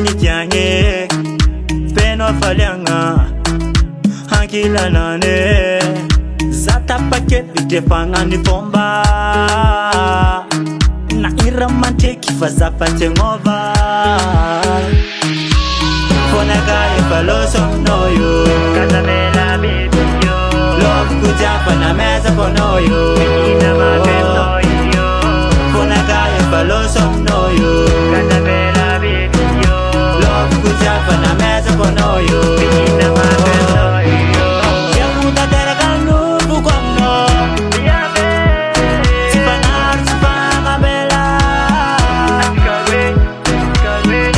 Minikiange Peno falianga Hankila nane Zata paket bitefanga ni bomba Na iramante kifaza patengova Fona kaya palosong noyo Katamela baby yo Love kujapa na meza konoyo Ina mapendo yo Fona kaya palosong noyo Katamela baby yo Love kujapa na meza konoyo Ina mapendo yo Yakuta tera kanubu kwa mno Sipanar sipanga bela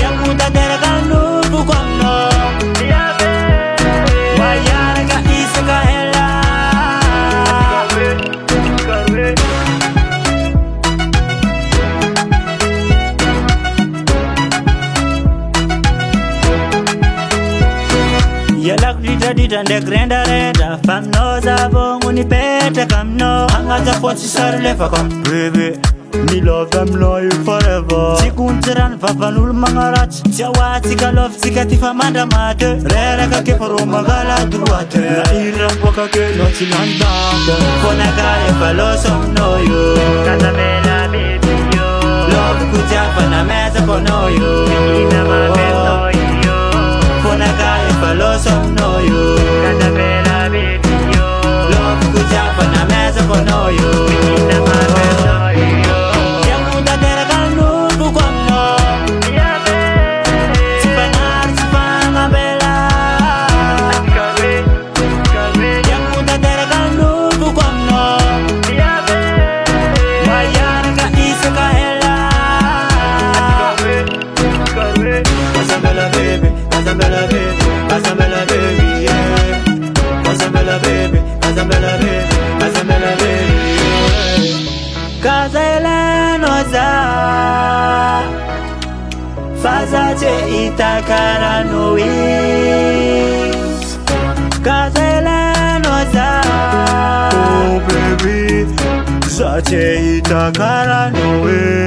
Yakuta tera kanubu kwa mno Wayana ka isa ka hela Yalak dita nde grenda reda Fam no zabo nguni pete kam no Hanga za ponsi sarlefa kom Baby me love them loyal forever Sikuntiran vavanul mangarat Siawati ka love sikati famanda mate Rera ka ke paro magala druate Na iram waka ke noti landanda Fona kaya palosong noyo Katamela baby yo Love kujapa na meza konoyo Ina mapendo yo Fona kaya palosong noyo Katamela baby yo Love kujapa na meza konoyo Ina mapendo yo Yakuta tera kanubu kwa mno Sipanar sipanga bela Yakuta tera kanubu kwa mno Wayana ka isa ka hela Kasambela baby, Kasambela baby, Kasambela baby, yeah. Kasambela baby, Kasambela baby, Kasambela baby, yeah. Kazela noza Fazache itakara nois Kazela noza Oh baby Zache itakara nois